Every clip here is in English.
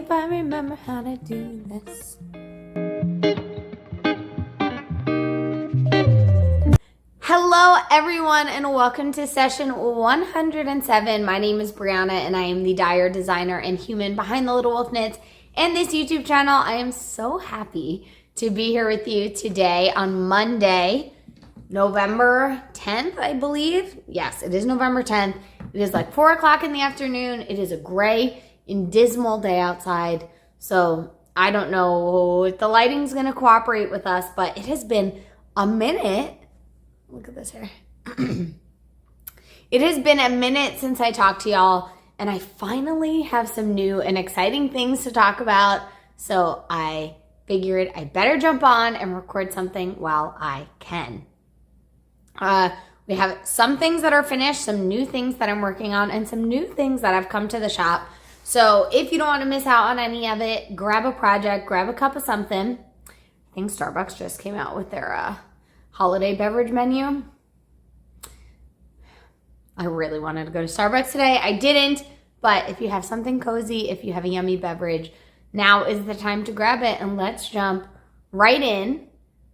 if I remember how to do this. Hello everyone and welcome to session 107. My name is Brianna and I am the dyer, designer, and human behind the Little Wolf Knits and this YouTube channel. I am so happy to be here with you today on Monday, November 10th, I believe. Yes, it is November 10th. It is like 4 o'clock in the afternoon. It is a gray and dismal day outside. So I don't know if the lighting's gonna cooperate with us, but it has been a minute. Look at this hair. It has been a minute since I talked to y'all, and I finally have some new and exciting things to talk about. So I figured I better jump on and record something while I can. We have some things that are finished, some new things that I'm working on, and some new things that have come to the shop. So if you don't want to miss out on any of it, grab a project, grab a cup of something. I think Starbucks just came out with their holiday beverage menu. I really wanted to go to Starbucks today. I didn't, but if you have something cozy, if you have a yummy beverage, now is the time to grab it, and let's jump right in.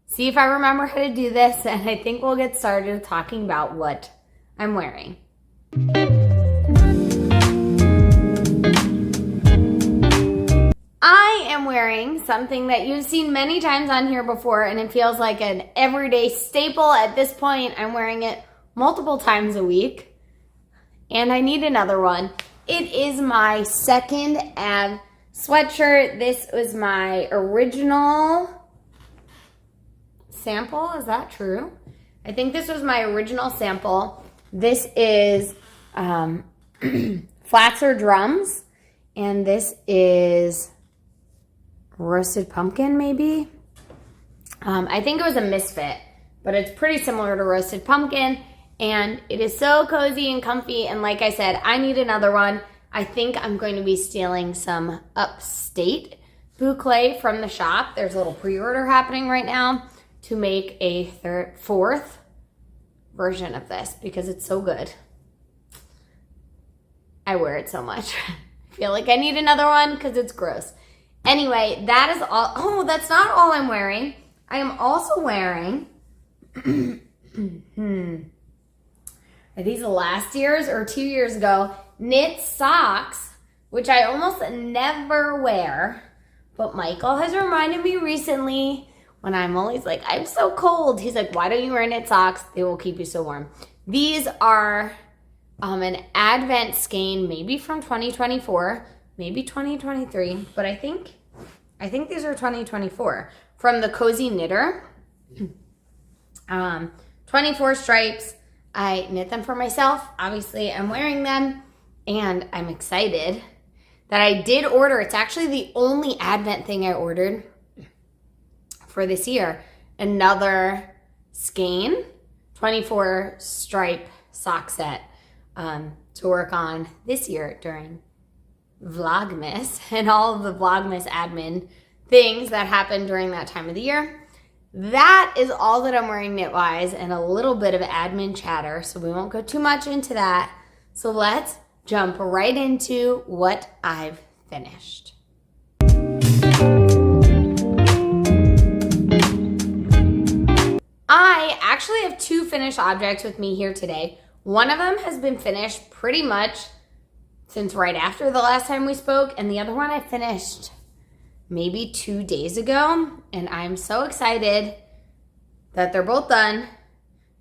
See if I remember how to do this, and I think we'll get started talking about what I'm wearing. I am wearing something that you've seen many times on here before, and it feels like an everyday staple at this point. I'm wearing it multiple times a week, and I need another one. It is my second Av sweatshirt. This was my original sample. Is that true? I think this was my original sample. This is flats or drums, and this is roasted pumpkin, maybe. I think it was a misfit, but it's pretty similar to roasted pumpkin, and it is so cozy and comfy. And like I said, I need another one. I think I'm going to be stealing some upstate boucle from the shop. There's a little pre-order happening right now to make a fourth version of this because it's so good. I wear it so much. I feel like I need another one because it's gross. Anyway, that is all. Oh, that's not all I'm wearing. I am also wearing, are these last year's or 2 years ago, knit socks, which I almost never wear. But Michael has reminded me recently when I'm always like, I'm so cold. He's like, why don't you wear knit socks? They will keep you so warm. These are an Advent skein, maybe from 2024. Maybe 2023, but I think these are 2024 from the Cozy Knitter. 24 stripes. I knit them for myself. Obviously, I'm wearing them, and I'm excited that I did order. It's actually the only Advent thing I ordered for this year. Another skein, 24 stripe sock set to work on this year during Vlogmas and all of the Vlogmas admin things that happen during that time of the year. That is all that I'm wearing knit-wise, and a little bit of admin chatter, so we won't go too much into that. So let's jump right into what I've finished. I actually have two finished objects with me here today. One of them has been finished pretty much since right after the last time we spoke, and the other one I finished maybe 2 days ago, and I'm so excited that they're both done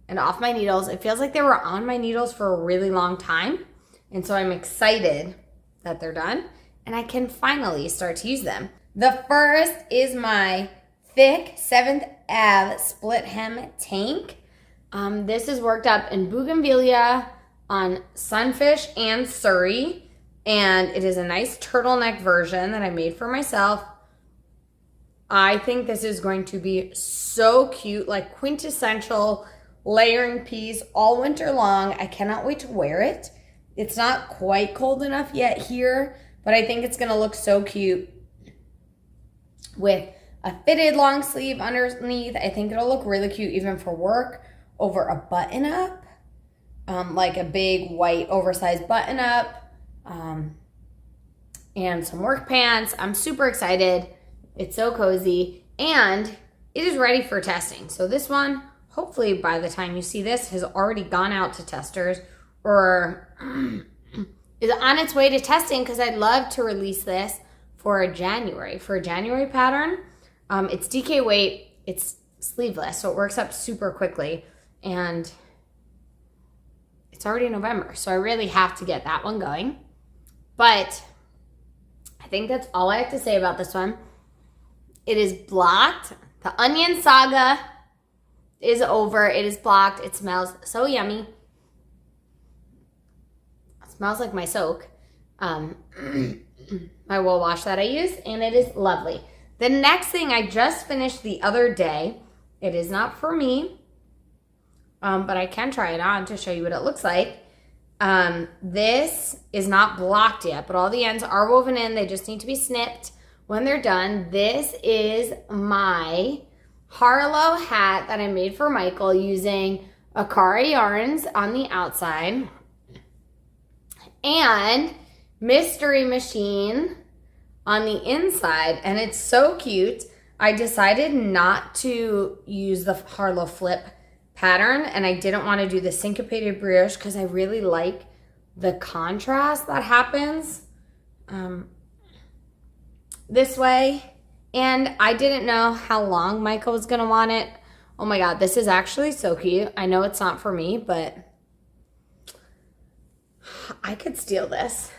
and off my needles. It feels like they were on my needles for a really long time, and so I'm excited that they're done and I can finally start to use them. The first is my thick 7th Ave split hem tank. This is worked up in bouganvillea on sunfish and surrey, and it is a nice turtleneck version that I made for myself. I think this is going to be so cute, like quintessential layering piece all winter long. I cannot wait to wear it. It's not quite cold enough yet here, but I think it's gonna look so cute with a fitted long sleeve underneath. I think it'll look really cute even for work over a button up, like a big white oversized button up. and some work pants. I'm super excited. It's so cozy, and it is ready for testing. So this one, hopefully by the time you see this, has already gone out to testers or is on its way to testing, because I'd love to release this for a January pattern. It's DK weight, it's sleeveless, so it works up super quickly, and it's already November, so I really have to get that one going. But I think that's all I have to say about this one. It is blocked. The onion saga is over. It is blocked. It smells so yummy. It smells like my soak. My wool wash that I use, and it is lovely. The next thing I just finished the other day, it is not for me, but I can try it on to show you what it looks like. This is not blocked yet, but all the ends are woven in. They just need to be snipped when they're done. This is my Harlow hat that I made for Michael using Akara yarns on the outside and Mystery Machine on the inside, and it's so cute. I decided not to use the Harlow flip pattern, and I didn't want to do the syncopated brioche because I really like the contrast that happens this way. And I didn't know how long Michael was going to want it. Oh my God, this is actually so cute. I know it's not for me, but I could steal this.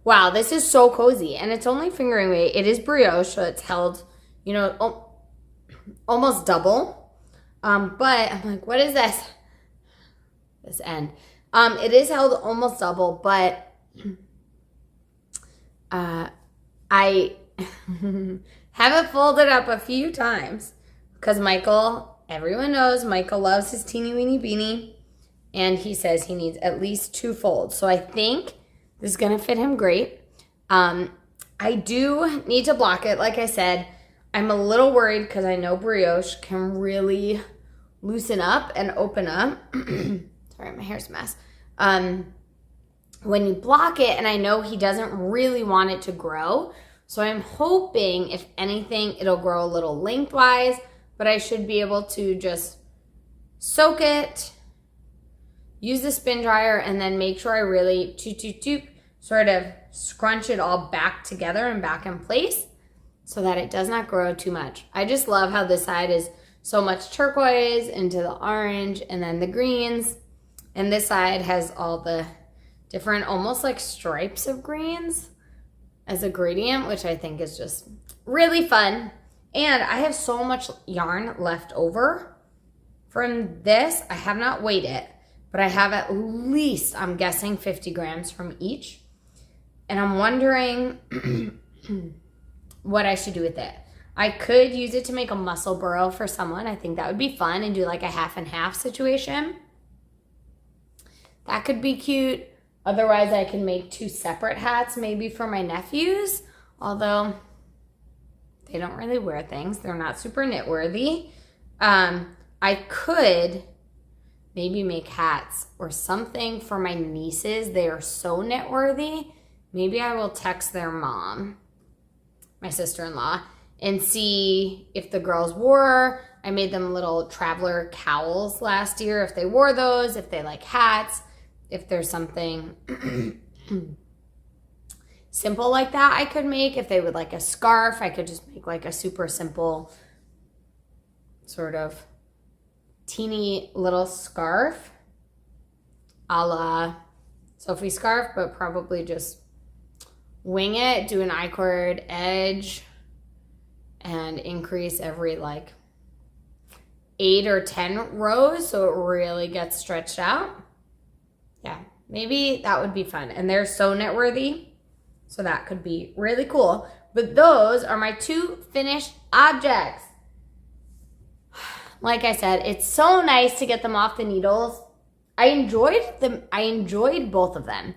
Wow, this is so cozy, and it's only fingering weight. It is brioche, so it's held, you know, almost double. But I'm like, what is this? This end. It is held almost double, but I have it folded up a few times because Michael, everyone knows Michael loves his teeny weeny beanie, and he says he needs at least 2 folds. So I think this is going to fit him great. I do need to block it. Like I said, I'm a little worried because I know brioche can really loosen up and open up. Sorry, my hair's a mess. When you block it, and I know he doesn't really want it to grow. So I'm hoping, if anything, it'll grow a little lengthwise, but I should be able to just soak it, use the spin dryer, and then make sure I really sort of scrunch it all back together and back in place so that it does not grow too much. I just love how this side is so much turquoise into the orange and then the greens. And this side has all the different, almost like stripes of greens as a gradient, which I think is just really fun. And I have so much yarn left over from this. I have not weighed it, but I have at least, I'm guessing, 50 grams from each. And I'm wondering what I should do with it. I could use it to make a muscle burrow for someone. I think that would be fun, and do like a half and half situation. That could be cute. Otherwise, I can make 2 separate hats maybe for my nephews, although they don't really wear things. They're not super knit worthy. I could maybe make hats or something for my nieces. They are so knit worthy. Maybe I will text their mom, my sister-in-law, and see if the girls wore. I made them little traveler cowls last year, if they wore those, if they like hats, if there's something simple like that I could make. If they would like a scarf, I could just make like a super simple sort of teeny little scarf a la Sophie scarf, but probably just wing it, do an I-cord edge, and increase every like 8 or 10 rows so it really gets stretched out. Yeah, maybe that would be fun. And they're so knit worthy, so that could be really cool. But those are my 2 finished objects. Like I said, it's so nice to get them off the needles. I enjoyed both of them.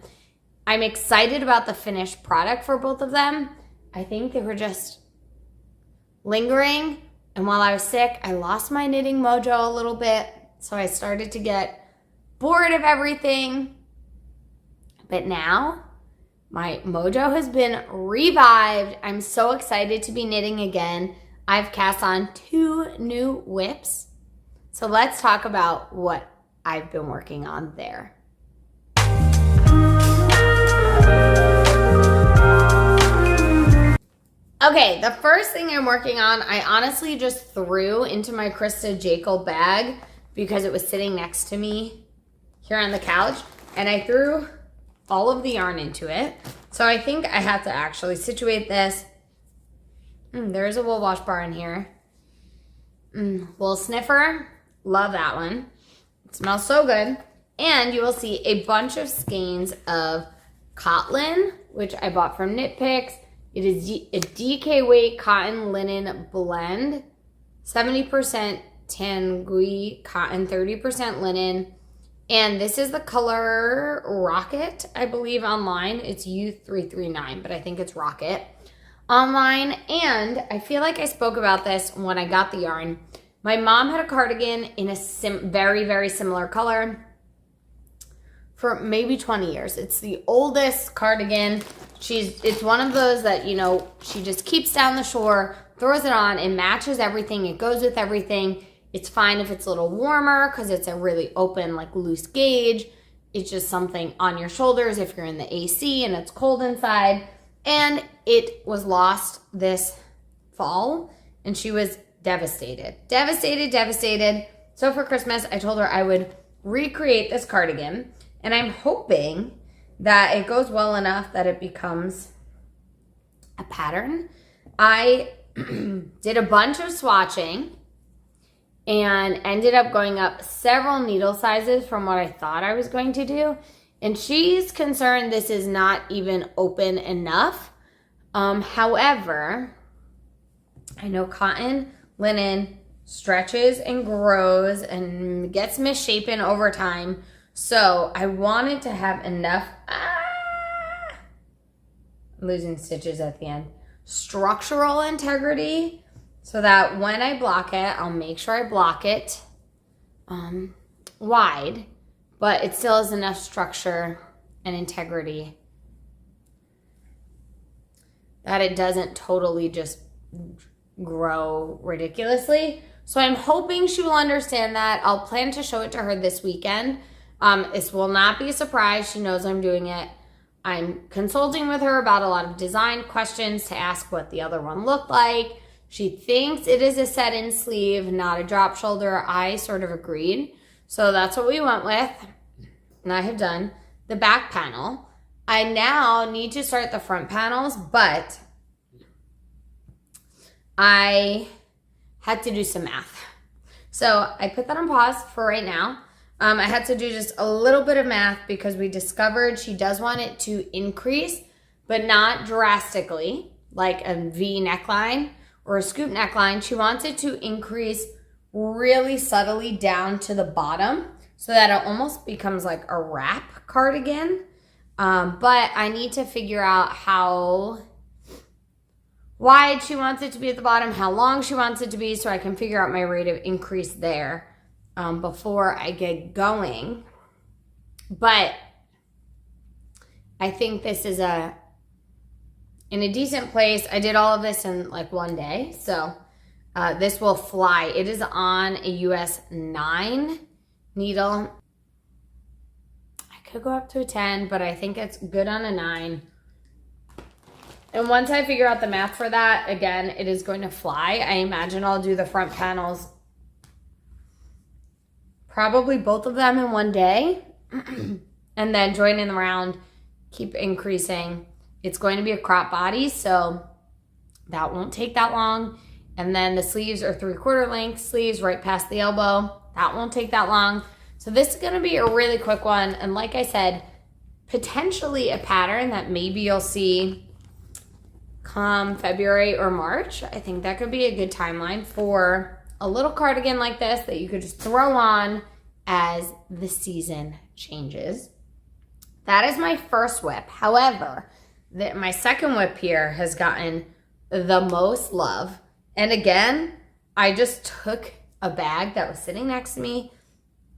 I'm excited about the finished product for both of them. I think they were just lingering. And while I was sick, I lost my knitting mojo a little bit. So I started to get bored of everything. But now My mojo has been revived. I'm so excited to be knitting again. I've cast on 2 new whips. So let's talk about what I've been working on there. Okay, the first thing I'm working on, I honestly just threw into my Krista Jekyll bag because it was sitting next to me here on the couch, and I threw all of the yarn into it. So I think I have to actually situate this. There's a wool wash bar in here. Wool sniffer, love that one. It smells so good. And you will see a bunch of skeins of cotlin, which I bought from knitpicks. It is a DK weight cotton linen blend, 70% Tangui cotton, 30% linen. And this is the color Rocket, I believe online. It's U339, but I think it's Rocket online. And I feel like I spoke about this when I got the yarn. My mom had a cardigan in a very, very similar color for maybe 20 years. It's the oldest cardigan. It's one of those that, you know, she just keeps down the shore, throws it on, it matches everything, it goes with everything. It's fine if it's a little warmer because it's a really open, like loose gauge. It's just something on your shoulders if you're in the AC and it's cold inside. And it was lost this fall and she was devastated. Devastated. So for Christmas, I told her I would recreate this cardigan, and I'm hoping that it goes well enough that it becomes a pattern. I did a bunch of swatching and ended up going up several needle sizes from what I thought I was going to do. And she's concerned this is not even open enough. However, I know cotton, linen stretches and grows and gets misshapen over time. So I wanted to have enough, losing stitches at the end, structural integrity so that when I block it, I'll make sure I block it wide, but it still has enough structure and integrity that it doesn't totally just grow ridiculously. So I'm hoping she will understand that. I'll plan to show it to her this weekend. This will not be a surprise. She knows I'm doing it. I'm consulting with her about a lot of design questions to ask what the other one looked like. She thinks it is a set-in sleeve, not a drop shoulder. I sort of agreed. So that's what we went with. And I have done the back panel. I now need to start the front panels, but I had to do some math. So I put that on pause for right now. I had to do just a little bit of math because we discovered she does want it to increase, but not drastically, like a V neckline or a scoop neckline. She wants it to increase really subtly down to the bottom so that it almost becomes like a wrap cardigan. But I need to figure out how wide she wants it to be at the bottom, how long she wants it to be, so I can figure out my rate of increase there before I get going. But I think this is in a decent place. I did all of this in like one day, so this will fly. It is on a US 9 needle. I could go up to a 10, but I think it's good on a 9. And once I figure out the math for that, again, it is going to fly. I imagine I'll do the front panels, probably both of them in one day, and then joining them around, keep increasing. It's going to be a crop body, so that won't take that long. And then the sleeves are 3/4 length sleeves right past the elbow. That won't take that long. So this is going to be a really quick one. And like I said, potentially a pattern that maybe you'll see come February or March. I think that could be a good timeline for a little cardigan like this that you could just throw on as the season changes. That is my first whip. However, my second whip here has gotten the most love. And again, I just took a bag that was sitting next to me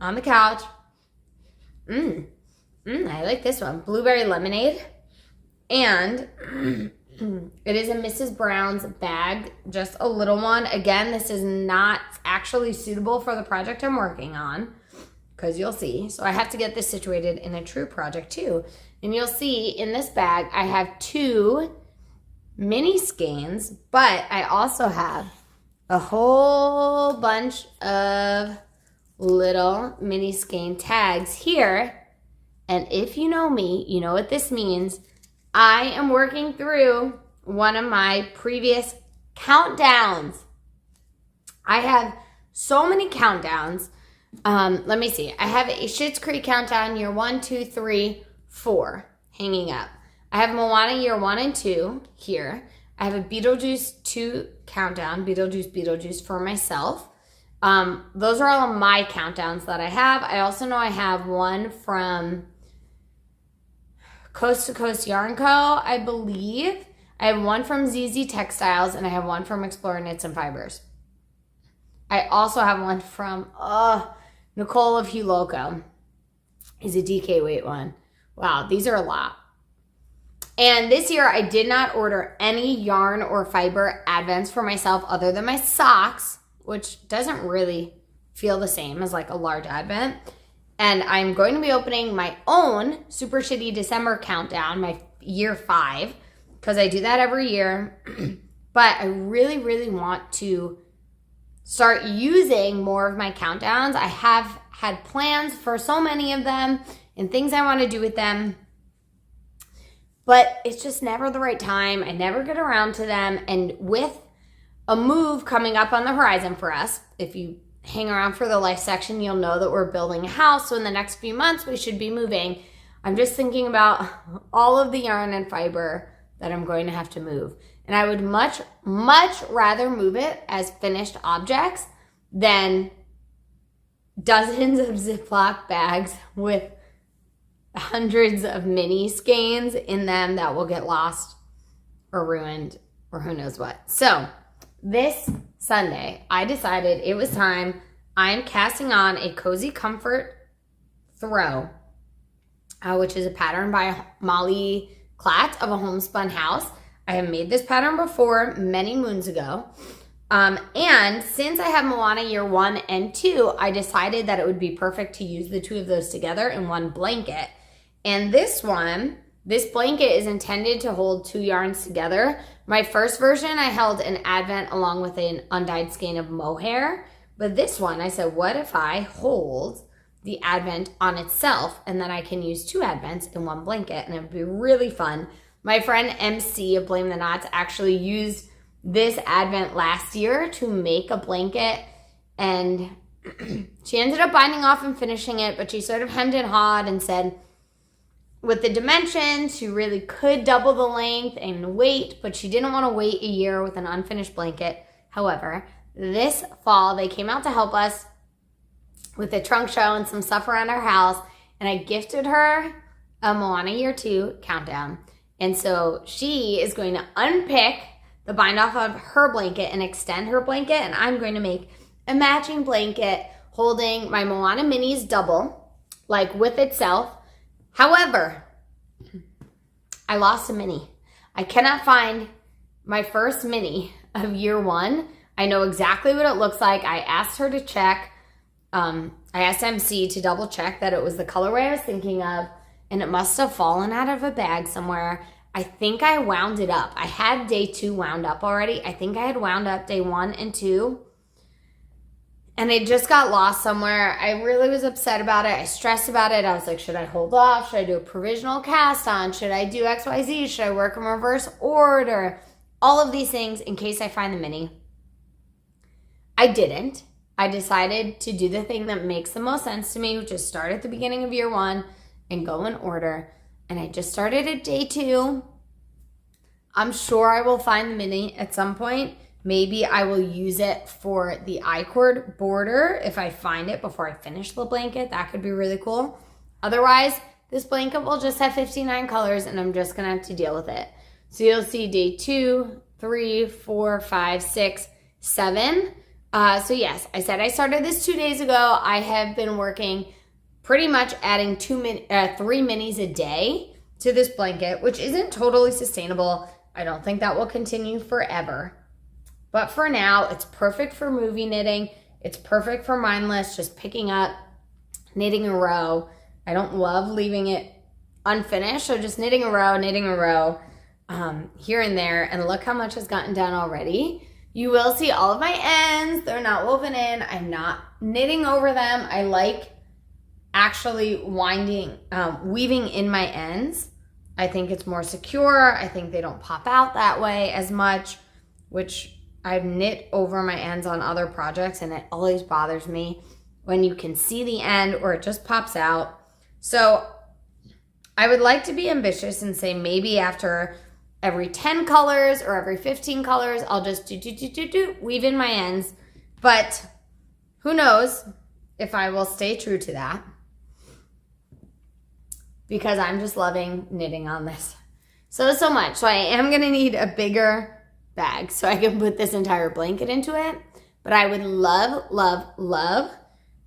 on the couch. I like this one. Blueberry lemonade. And it is a Mrs. Brown's bag, just a little one. Again, this is not actually suitable for the project I'm working on, because you'll see. So I have to get this situated in a true project too. And you'll see in this bag, I have 2 mini skeins, but I also have a whole bunch of little mini skein tags here. And if you know me, you know what this means. I am working through one of my previous countdowns. I have so many countdowns. Let me see. I have a Schitt's Creek countdown year 1, 2, 3, 4 hanging up. I have Moana year 1 and 2 here. I have a Beetlejuice 2 countdown, Beetlejuice for myself. Those are all of my countdowns that I have. I also know I have one from Coast to Coast Yarn Co., I believe. I have one from ZZ Textiles, and I have one from Explorer Knits and Fibers. I also have one from Nicole of Huloco. Is a DK weight one. Wow, these are a lot. And this year, I did not order any yarn or fiber advents for myself other than my socks, which doesn't really feel the same as like a large advent. And I'm going to be opening my own Super Shitty December countdown, my year 5, because I do that every year. But I really, really want to start using more of my countdowns. I have had plans for so many of them and things I want to do with them. But it's just never the right time. I never get around to them. And with a move coming up on the horizon for us, if you hang around for the life section, you'll know that we're building a house. So in the next few months, we should be moving. I'm just thinking about all of the yarn and fiber that I'm going to have to move. And I would much, much rather move it as finished objects than dozens of Ziploc bags with hundreds of mini skeins in them that will get lost or ruined or who knows what. So this Sunday, I decided it was time. I'm casting on a Cozy Comfort Throw, which is a pattern by Molly Klatt of A Homespun House. I have made this pattern before many moons ago. And since I have Moana year 1 and 2, I decided that it would be perfect to use the 2 of those together in one blanket. And this blanket is intended to hold 2 yarns together. My first version, I held an advent along with an undyed skein of mohair. But this one, I said, what if I hold the advent on itself and then I can use 2 advents in one blanket, and it would be really fun. My friend MC of Blame the Knots actually used this advent last year to make a blanket, and she ended up binding off and finishing it, but she sort of hemmed and hawed and said with the dimensions, she really could double the length and weight, but she didn't want to wait a year with an unfinished blanket. However, this fall, they came out to help us with a trunk show and some stuff around our house, and I gifted her a Moana year 2 countdown. And so she is going to unpick the bind off of her blanket and extend her blanket, and I'm going to make a matching blanket holding my Moana minis double, like with itself. However, I lost a mini. I cannot find my first mini of year 1. I know exactly what it looks like. I asked her to check. I asked MC to double check that it was the colorway I was thinking of, and it must have fallen out of a bag somewhere. I think I wound it up. I had day 2 wound up already. I think I had wound up day 1 and 2. And it just got lost somewhere. I really was upset about it. I stressed about it. I was like, should I hold off? Should I do a provisional cast on? Should I do XYZ? Should I work in reverse order? All of these things in case I find the mini. I didn't. I decided to do the thing that makes the most sense to me, which is start at the beginning of year 1 and go in order. And I just started at day 2. I'm sure I will find the mini at some point. Maybe I will use it for the I-cord border if I find it before I finish the blanket. That could be really cool. Otherwise, this blanket will just have 59 colors, and I'm just going to have to deal with it. So you'll see day 2, 3, 4, 5, 6, 7. So yes, I said I started this 2 days ago. I have been working pretty much adding 3 minis a day. to this blanket, which isn't totally sustainable. I don't think that will continue forever. But for now, it's perfect for movie knitting. It's perfect for mindless, just picking up, knitting a row. I don't love leaving it unfinished, so just knitting a row here and there. And look how much has gotten done already. You will see all of my ends. They're not woven in. I'm not knitting over them. I like actually weaving in my ends. I think it's more secure. I think they don't pop out that way as much, which I've knit over my ends on other projects, and it always bothers me when you can see the end or it just pops out. So I would like to be ambitious and say maybe after every 10 colors or every 15 colors, I'll just weave in my ends. But who knows if I will stay true to that, because I'm just loving knitting on this so much. So I am going to need a bigger bag so I can put this entire blanket into it. But I would love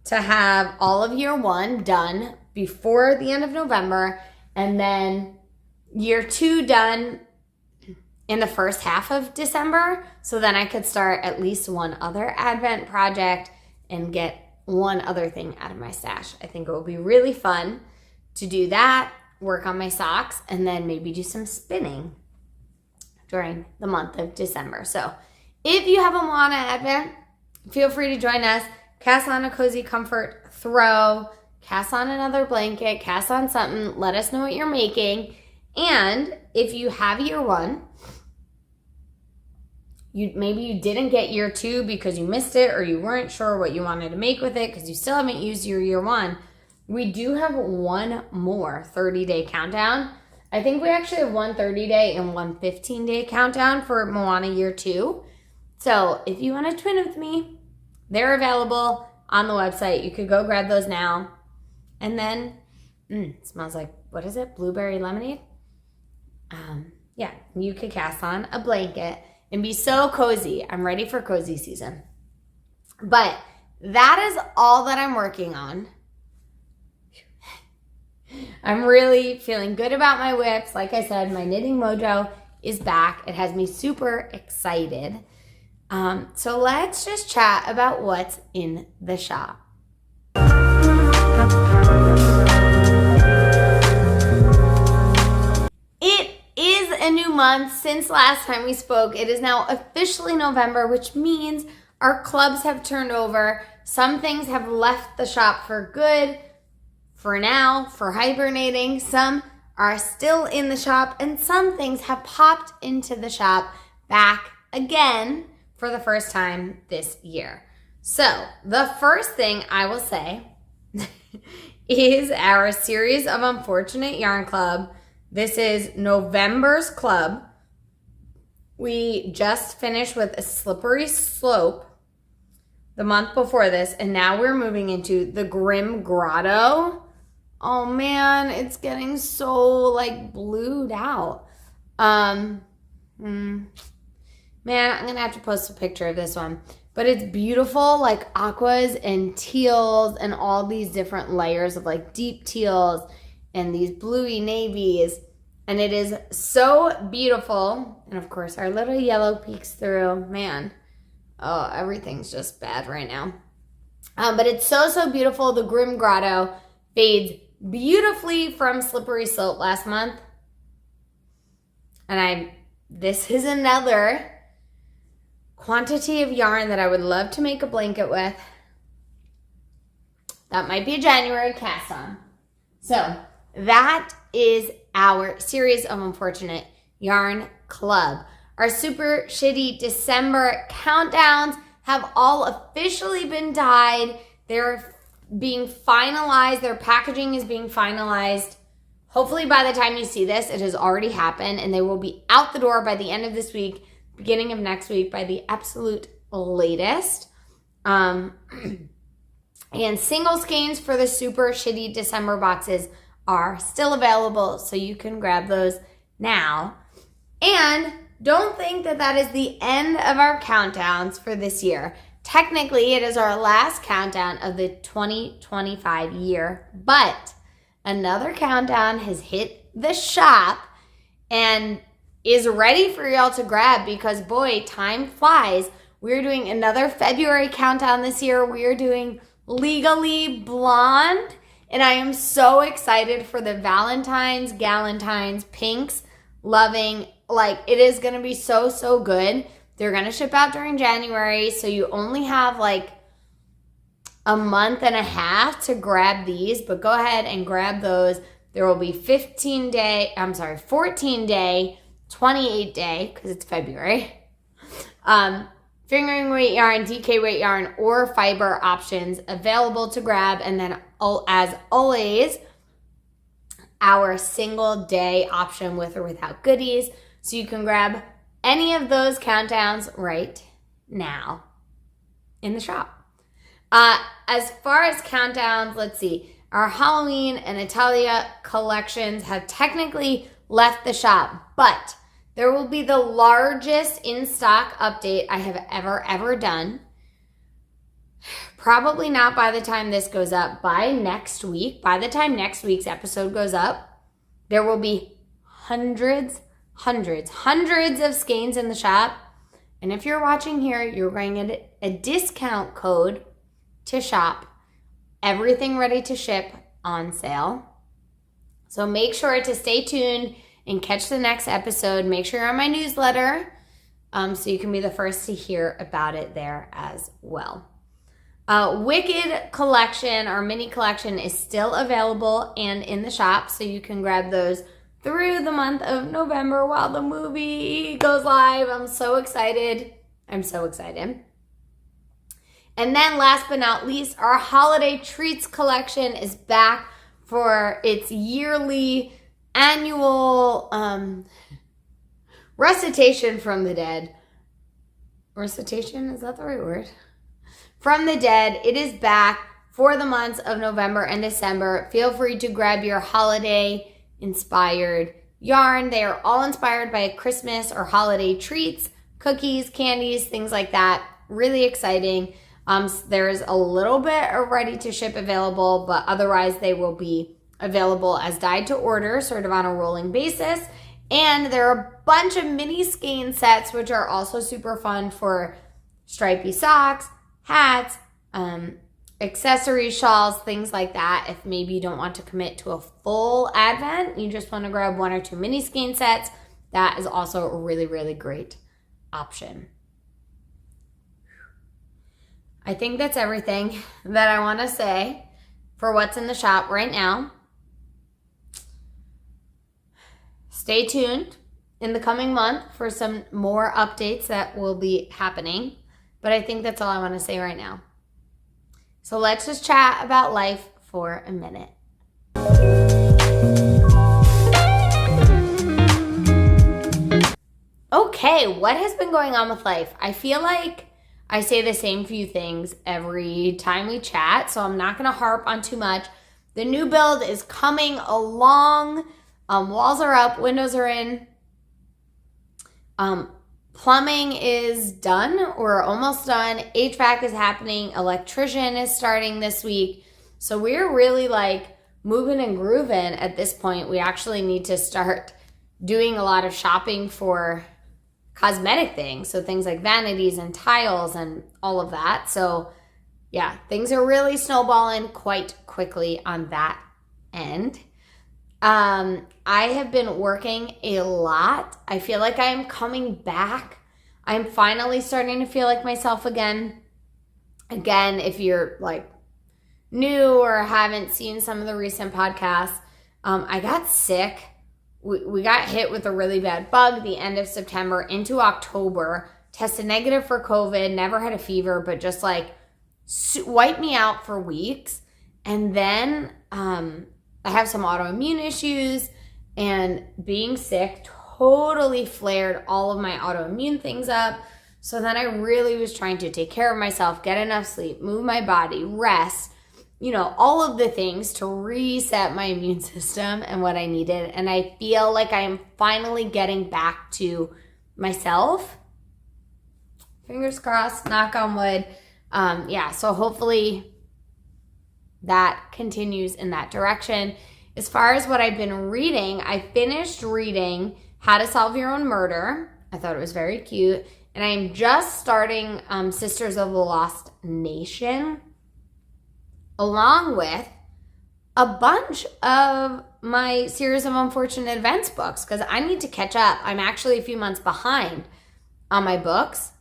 to have all of year 1 done before the end of November, and then year 2 done in the first half of December. So then I could start at least one other Advent project and get one other thing out of my stash. I think it will be really fun to do that, work on my socks, and then maybe do some spinning during the month of December. So if you have a Moana Advent, feel free to join us. Cast on a cozy comfort throw, cast on another blanket, cast on something. Let us know what you're making. And if you have year 1, maybe you didn't get year 2 because you missed it or you weren't sure what you wanted to make with it because you still haven't used your year 1, we do have one more 30-day countdown. I think we actually have one 30-day and one 15-day countdown for Moana year 2. So if you want to twin with me, they're available on the website. You could go grab those now. And then, it smells like, what is it? Blueberry lemonade? Yeah, you could cast on a blanket and be so cozy. I'm ready for cozy season. But that is all that I'm working on. I'm really feeling good about my whips. Like I said, my knitting mojo is back. It has me super excited. So let's just chat about what's in the shop. It is a new month since last time we spoke. It is now officially November, which means our clubs have turned over. Some things have left the shop for good. For now, for hibernating, some are still in the shop, and some things have popped into the shop back again for the first time this year. So the first thing I will say is our Series of Unfortunate Yarn Club. This is November's club. We just finished with a slippery slope the month before this, and now we're moving into the Grim Grotto. Oh man, it's getting so like blued out. Man, I'm gonna have to post a picture of this one. But it's beautiful, like aquas and teals and all these different layers of like deep teals and these bluey navies. And it is so beautiful. And of course, our little yellow peeks through. Man, oh, everything's just bad right now. But it's so beautiful. The Grim Grotto fades beautifully from Slippery Slope last month. And this is another quantity of yarn that I would love to make a blanket with. That might be a January cast on. So that is our Series of Unfortunate Yarn Club. Our super shitty December countdowns have all officially been dyed. They're being finalized. Their packaging is being finalized. Hopefully by the time you see this, it has already happened, and they will be out the door by the end of this week, beginning of next week by the absolute latest. And single skeins for the super shitty December boxes are still available, so you can grab those now. And don't think that that is the end of our countdowns for this year. Technically, it is our last countdown of the 2025 year, but another countdown has hit the shop and is ready for y'all to grab because, boy, time flies. We're doing another February countdown this year. We are doing Legally Blonde, and I am so excited for the Valentine's, Galentine's, pinks, loving. Like, it is going to be so, so good. They're going to ship out during January, so you only have like a month and a half to grab these, but go ahead and grab those. There will be 14 day, 28 day, because it's February, fingering weight yarn, DK weight yarn, or fiber options available to grab. And then, as always, our single day option with or without goodies. So you can grab any of those countdowns right now in the shop. As far as countdowns, let's see. Our Halloween and Italia collections have technically left the shop, but there will be the largest in-stock update I have ever done. Probably not by the time this goes up. By next week, by the time next week's episode goes up, there will be hundreds of skeins in the shop. And if you're watching here, you're going to get a discount code to shop. Everything ready to ship on sale. So make sure to stay tuned and catch the next episode. Make sure you're on my newsletter so you can be the first to hear about it there as well. Wicked collection, our mini collection, is still available and in the shop, so you can grab those through the month of November while the movie goes live. I'm so excited. And then last but not least, our holiday treats collection is back for its yearly annual recitation from the dead. Recitation, is that the right word? From the dead. It is back for the months of November and December. Feel free to grab your holiday inspired yarn. They are all inspired by Christmas or holiday treats, cookies, candies, things like that. Really exciting. There's a little bit of ready to ship available, but otherwise they will be available as dyed to order, sort of on a rolling basis. And there are a bunch of mini skein sets, which are also super fun for stripy socks, hats, accessories, shawls, things like that. If maybe you don't want to commit to a full advent, you just want to grab 1 or 2 mini skein sets, that is also a really, really great option. I think that's everything that I want to say for what's in the shop right now. Stay tuned in the coming month for some more updates that will be happening. But I think that's all I want to say right now. So let's just chat about life for a minute. Okay, what has been going on with life? I feel like I say the same few things every time we chat, so I'm not going to harp on too much. The new build is coming along. Walls are up, windows are in. Plumbing is done or almost done. HVAC is happening. Electrician is starting this week. So we're really like moving and grooving at this point. We actually need to start doing a lot of shopping for cosmetic things. So things like vanities and tiles and all of that. So yeah, things are really snowballing quite quickly on that end. I have been working a lot. I feel like I am coming back. I'm finally starting to feel like myself again. Again, if you're like new or haven't seen some of the recent podcasts, I got sick. We got hit with a really bad bug the end of September into October. Tested negative for COVID, never had a fever, but just like wiped me out for weeks. And then I have some autoimmune issues, and being sick totally flared all of my autoimmune things up. So then I really was trying to take care of myself, get enough sleep, move my body, rest, all of the things to reset my immune system and what I needed. And I feel like I am finally getting back to myself. Fingers crossed, knock on wood. So hopefully that continues in that direction. As far as what I've been reading, I finished reading How to Solve Your Own Murder. I thought it was very cute. And I'm just starting Sisters of the Lost Nation, along with a bunch of my Series of Unfortunate Events books, because I need to catch up. I'm actually a few months behind on my books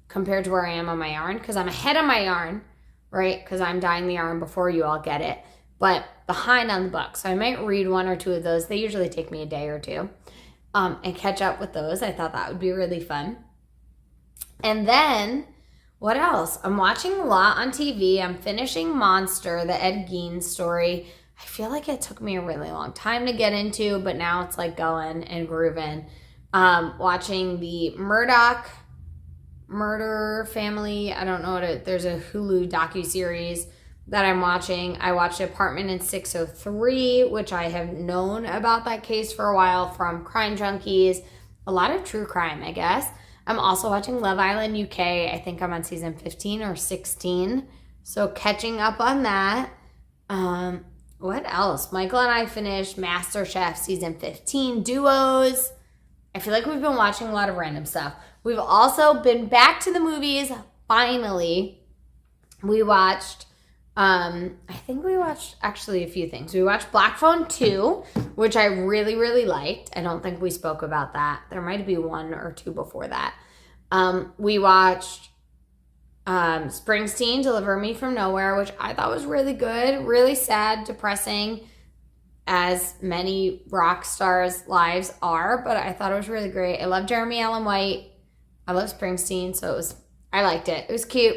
compared to where I am on my yarn, because I'm ahead on my yarn, right? Because I'm dyeing the yarn before you all get it, but behind on the books. So I might read one or two of those. They usually take me a day or two, and catch up with those. I thought that would be really fun. And then, what else? I'm watching a lot on TV. I'm finishing Monster, the Ed Gein story. I feel like it took me a really long time to get into, but now it's like going and grooving. Watching the Murdoch murder family. I don't know what it, there's a Hulu docuseries that I'm watching. I watched Apartment in 603, which I have known about that case for a while from Crime Junkies. A lot of true crime, I guess. I'm also watching Love Island UK. I think I'm on season 15 or 16. So catching up on that. What else? Michael and I finished MasterChef season 15 duos. I feel like we've been watching a lot of random stuff. We've also been back to the movies. Finally, we watched, I think we watched actually a few things. We watched Black Phone 2, which I really, really liked. I don't think we spoke about that. There might be one or two before that. We watched Springsteen, Deliver Me From Nowhere, which I thought was really good, really sad, depressing, as many rock stars' lives are, but I thought it was really great. I love Jeremy Allen White. I love Springsteen, so I liked it. It was cute.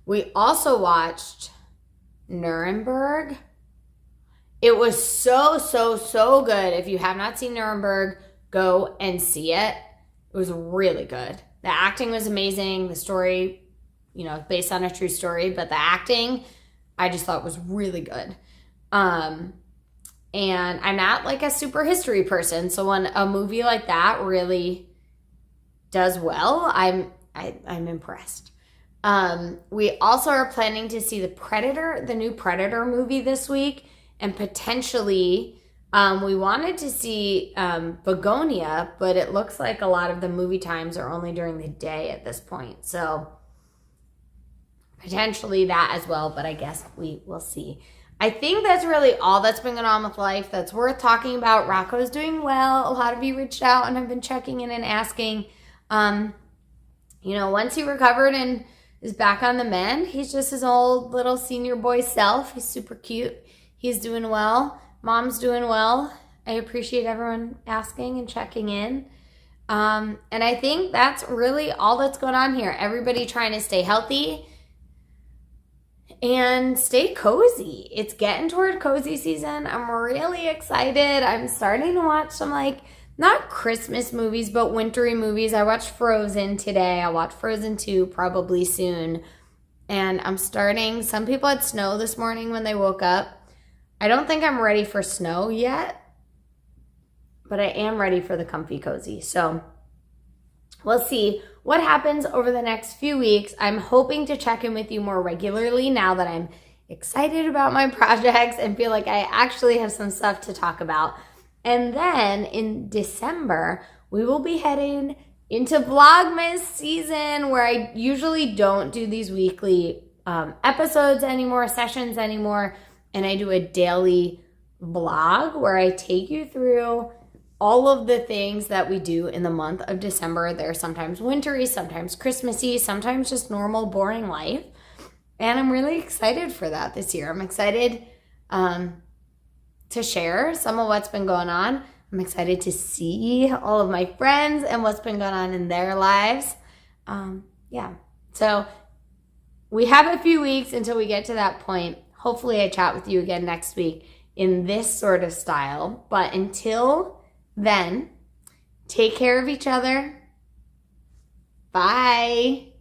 We also watched Nuremberg. It was so, so, so good. If you have not seen Nuremberg, go and see it. It was really good. The acting was amazing. The story, based on a true story, but the acting, I just thought was really good. And I'm not like a super history person, so when a movie like that really does well, I'm impressed. We also are planning to see the new Predator movie this week, and potentially we wanted to see Begonia, but it looks like a lot of the movie times are only during the day at this point. So potentially that as well, but I guess we will see. I think that's really all that's been going on with life that's worth talking about. Rocco's doing well. A lot of you reached out and have been checking in and asking. Once he recovered and is back on the mend, he's just his old little senior boy self. He's super cute. He's doing well. Mom's doing well. I appreciate everyone asking and checking in. And I think that's really all that's going on here. Everybody trying to stay healthy and stay cozy. It's getting toward cozy season. I'm really excited. I'm starting to watch some not Christmas movies, but wintry movies. I watched Frozen today. I'll watch Frozen 2 probably soon. And some people had snow this morning when they woke up. I don't think I'm ready for snow yet, but I am ready for the comfy cozy. So we'll see what happens over the next few weeks. I'm hoping to check in with you more regularly now that I'm excited about my projects and feel like I actually have some stuff to talk about. And then in December, we will be heading into Vlogmas season, where I usually don't do these weekly episodes anymore, sessions anymore. And I do a daily vlog where I take you through all of the things that we do in the month of December. They're sometimes wintry, sometimes Christmassy, sometimes just normal, boring life. And I'm really excited for that this year. I'm excited to share some of what's been going on. I'm excited to see all of my friends and what's been going on in their lives. So we have a few weeks until we get to that point. Hopefully I chat with you again next week in this sort of style. But until then, take care of each other. Bye.